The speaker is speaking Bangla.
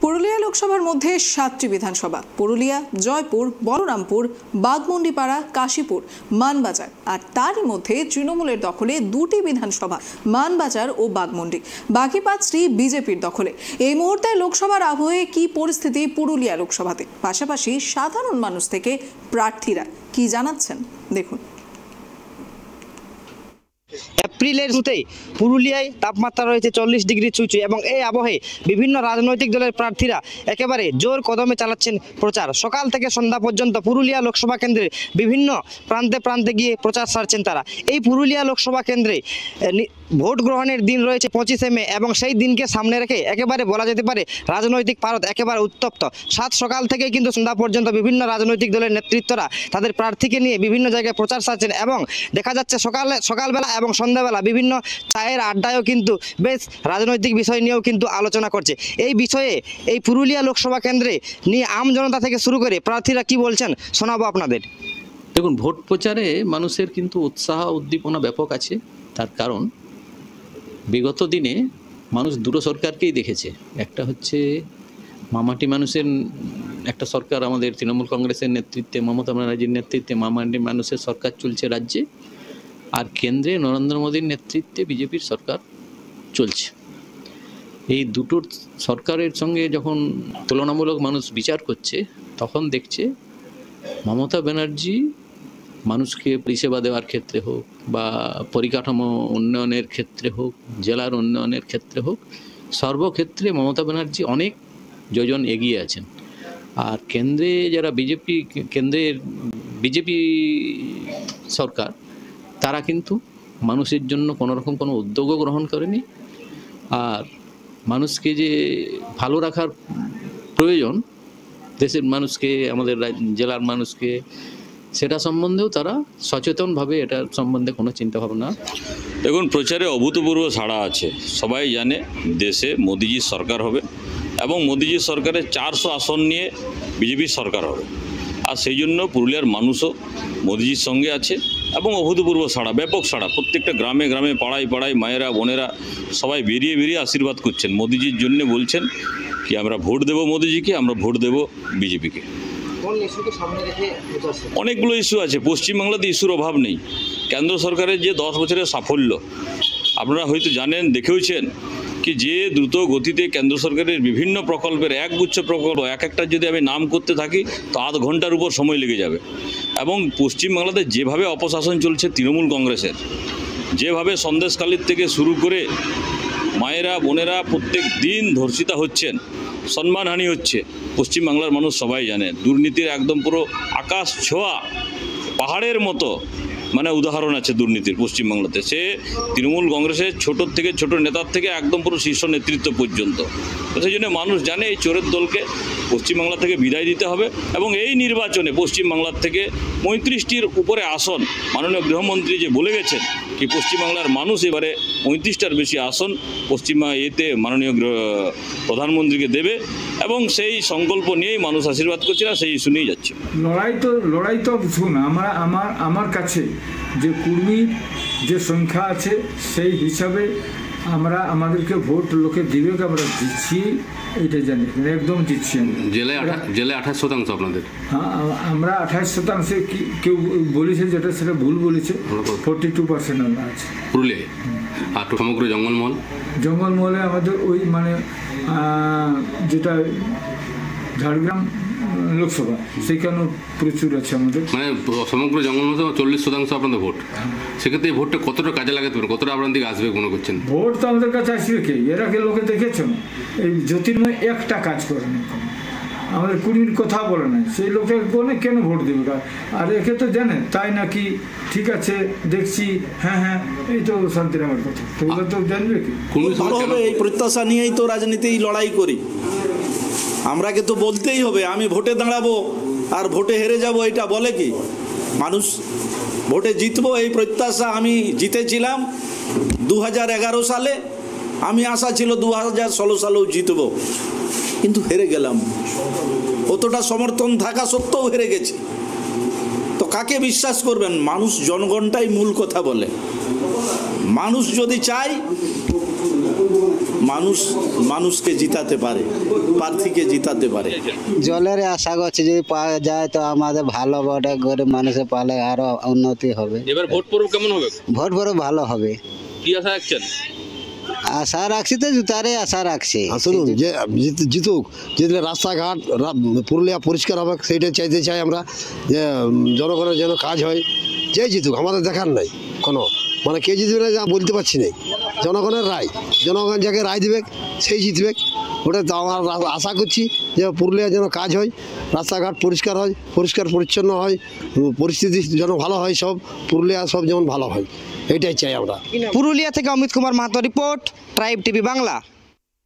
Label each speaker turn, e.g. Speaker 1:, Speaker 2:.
Speaker 1: পুরুলিয়া লোকসভার মধ্যে 7টি বিধানসভা, পুরুলিয়া, জয়পুর, বলরামপুর, বাঘমুন্ডিপাড়া, কাশীপুর, মানবাজার, আর তারই মধ্যে তৃণমূলের দখলে 2টি বিধানসভা, মানবাজার ও বাঘমুন্ডি। বাকি 5টি বিজেপির দখলে। এই মুহূর্তে লোকসভার আবহে কি পরিস্থিতি পুরুলিয়া লোকসভাতে? পাশাপাশি সাধারণ মানুষ থেকে প্রার্থীরা কি জানাচ্ছেন দেখুন।
Speaker 2: এপ্রিলের শুরুতেই পুরুলিয়ায় তাপমাত্রা রয়েছে 40 ডিগ্রি ছুঁই এবং এই আবহে বিভিন্ন রাজনৈতিক দলের প্রার্থীরা একেবারে জোর কদমে চালাচ্ছেন প্রচার। সকাল থেকে সন্ধ্যা পর্যন্ত পুরুলিয়া লোকসভা কেন্দ্রে বিভিন্ন প্রান্তে প্রান্তে গিয়ে প্রচার সারছেন তারা। এই পুরুলিয়া লোকসভা কেন্দ্রে ভোট গ্রহণের দিন রয়েছে 25শে মে এবং সেই দিনকে সামনে রেখে একেবারে বলা যেতে পারে রাজনৈতিক পারদ একেবারে উত্তপ্ত। সকাল থেকেই কিন্তু সন্ধ্যা পর্যন্ত বিভিন্ন রাজনৈতিক দলের নেতৃত্বরা তাদের প্রার্থীকে নিয়ে বিভিন্ন জায়গায় প্রচার সারছেন এবং দেখা যাচ্ছে সকালবেলা এবং সন্ধ্যাবেলা বিভিন্ন চায়ের আড্ডায়ও কিন্তু বেশ রাজনৈতিক বিষয় নিয়েও কিন্তু আলোচনা করছে। এই বিষয়ে এই পুরুলিয়া লোকসভা কেন্দ্রে নিয়ে আম জনতা থেকে শুরু করে প্রার্থীরা কি বলছেন শোনাবো আপনাদের।
Speaker 3: দেখুন, ভোট প্রচারে মানুষের কিন্তু উৎসাহ উদ্দীপনা ব্যাপক আছে। তার কারণ বিগত দিনে মানুষ দুটো সরকারকেই দেখেছে। একটা হচ্ছে মামাটি মানুষের একটা সরকার, আমাদের তৃণমূল কংগ্রেসের নেতৃত্বে, মমতা ব্যানার্জির নেতৃত্বে মামাটি মানুষের সরকার চলছে রাজ্যে, আর কেন্দ্রে নরেন্দ্র মোদীর নেতৃত্বে বিজেপির সরকার চলছে। এই দুটো সরকারের সঙ্গে যখন তুলনামূলক মানুষ বিচার করছে তখন দেখছে মমতা ব্যানার্জি মানুষকে পরিষেবা দেওয়ার ক্ষেত্রে হোক বা পরিকাঠামো উন্নয়নের ক্ষেত্রে হোক, জেলার উন্নয়নের ক্ষেত্রে হোক, সর্বক্ষেত্রে মমতা ব্যানার্জি অনেক যোজন এগিয়ে আছেন। আর কেন্দ্রে যারা বিজেপি সরকার, তারা কিন্তু মানুষের জন্য কোনোরকম কোনো উদ্যোগও গ্রহণ করেনি। আর মানুষকে যে ভালো রাখার প্রয়োজন, দেশের মানুষকে, আমাদের জেলার মানুষকে, সেটা সম্বন্ধেও তারা সচেতনভাবে এটার সম্বন্ধে কোনো চিন্তাভাবনা।
Speaker 4: দেখুন, প্রচারে অভূতপূর্ব সাড়া আছে। সবাই জানে দেশে মোদিজির সরকার হবে এবং মোদিজির সরকারের 400 আসন নিয়ে বিজেপির সরকার হবে। আর সেই জন্য পুরুলিয়ার মানুষও মোদিজির সঙ্গে আছে এবং অভূতপূর্ব সাড়া, ব্যাপক সাড়া। প্রত্যেকটা গ্রামে গ্রামে, পাড়ায় পাড়ায় মায়েরা, বোনেরা সবাই বেরিয়ে বেরিয়ে আশীর্বাদ করছেন মোদিজির জন্য। বলছেন কি আমরা ভোট দেব মোদিজিকে, আমরা ভোট দেব বিজেপিকে। অনেকগুলো ইস্যু আছে। পশ্চিমবাংলাতে ইস্যুর অভাব নেই। কেন্দ্র সরকারের যে 10 বছরের সাফল্য আপনারা হয়তো জানেন, দেখেওছেন কি যে দ্রুত গতিতে কেন্দ্র সরকারের বিভিন্ন প্রকল্পের একগুচ্ছ প্রকল্প, একটা যদি আমি নাম করতে থাকি তো আধ ঘন্টার উপর সময় লেগে যাবে। এবং পশ্চিমবাংলাতে যেভাবে অপশাসন চলছে তৃণমূল কংগ্রেসের, যেভাবে সন্দেশখালির থেকে শুরু করে মায়েরা, বোনেরা প্রত্যেক দিন ধর্ষিতা হচ্ছেন, সম্মানহানি হচ্ছে, পশ্চিমবাংলার মানুষ সবাই জানে। দুর্নীতির একদম পুরো আকাশ ছোঁয়া পাহাড়ের মতো উদাহরণ আছে দুর্নীতির পশ্চিমবাংলাতে। সে তৃণমূল কংগ্রেসের ছোটোর থেকে ছোট নেতার থেকে একদম পুরো শীর্ষ নেতৃত্ব পর্যন্ত। তো সেই জন্য মানুষ জানে এই চোরের দলকে পশ্চিমবাংলা থেকে বিদায় দিতে হবে এবং এই নির্বাচনে পশ্চিমবাংলার থেকে 35টির উপরে আসন মাননীয় গৃহমন্ত্রী যে বলে গেছেন কি পশ্চিমবাংলার মানুষ এবারে 35টার বেশি আসন মাননীয় প্রধানমন্ত্রীকে দেবে এবং সেই সংকল্প নিয়েই মানুষ আশীর্বাদ করছে না, সেই শুনেই যাচ্ছে।
Speaker 5: লড়াই তো শুন, আমার কাছে যে কর্মীর যে সংখ্যা আছে সেই হিসাবে আমাদেরকে ভোট লোকে দিবে, আমরা দিচ্ছি, এটা জানি একদম দিচ্ছি।
Speaker 6: জেলায় 28% আপনাদের?
Speaker 5: হ্যাঁ, আমরা 28%। কেউ বলেছে যেটা সেটা ভুল বলেছে। 42% আমরা আছে
Speaker 6: পুরুলিয়ায়। আর সমগ্র
Speaker 5: জঙ্গলমহলে আমাদের ওই যেটা ঝাড়গ্রাম লোকসভা, সেখানেও প্রচুর আছে আমাদের।
Speaker 6: সমগ্র জঙ্গলমহলে 40% আপনাদের ভোট। সেক্ষেত্রে এই ভোটটা কতটা কাজে লাগাতে পারে, কতটা আপনার দিকে আসবে মনে করছেন?
Speaker 5: ভোট তো আমাদের কাছে আসবে কে? এরা কে লোকে দেখেছেন? এই জ্যোতির্ময় একটা কাজ করে না, আমাদের কুড়ির কথা বলে নাই, সেই লোকের বলে কেন ভোট দেবে? আর একে তো জানে তাই নাকি ঠিক আছে দেখছি, হ্যাঁ এই তো শান্তিরামের কথা, তোগুলো তো জানবে কি?
Speaker 7: ভালো হবে এই প্রত্যাশা নিয়েই তো রাজনীতি লড়াই করি। আমরাকে তো বলতেই হবে আমি ভোটে দাঁড়াবো আর ভোটে হেরে যাব, এটা বলে কি মানুষ? ভোটে জিতবো এই প্রত্যাশা। আমি জিতেছিলাম 2011 সালে, আমি আশা ছিল 2016 সালেও জিতবো, কিন্তু হেরে গেলাম। অতটা সমর্থন থাকা সত্ত্বেও হেরে গেছি। তো কাকে বিশ্বাস করবেন? মানুষ, জনগণটাই মূল কথা বলে। মানুষ যদি চায়, মানুষকে জিতাতে পারে, প্রার্থীকে জিতাতে পারে।
Speaker 8: জলের আশা করছি যদি পাওয়া যায় তো আমাদের ভালো বটে, গরিব মানুষের পালে আরো উন্নতি হবে।
Speaker 6: এবার ভোট পর্ব কেমন হবে?
Speaker 8: ভোট ভরে ভালো হবে
Speaker 6: কি আশা রাখছেন?
Speaker 8: আশা রাখছি তো জুতারে আশা রাখছি।
Speaker 9: শুনুন, যে জিতুক, জিতলে রাস্তাঘাট পুরুলিয়া পরিষ্কার হবে, সেইটাই চাইতে চাই আমরা, যে জনগণের যেন কাজ হয়। যে জিতুক আমাদের দেখার নাই কোনো, মানে কে জিতবে না যা বলতে পারছি না। জনগণের রায়, জনগণ যাকে রায় দেবে সেই জিতবে। ওটা তো আমার আশা করছি যে পুরুলিয়া যেন কাজ হয়, রাস্তাঘাট পরিষ্কার হয়, পরিষ্কার পরিচ্ছন্ন হয়, পরিস্থিতি যেন ভালো হয়, সব পুরুলিয়া সব যেমন ভালো হয়, এইটাই চাই আমরা।
Speaker 2: পুরুলিয়া থেকে Amit Kumar Mahato report, tribe TV Bangla.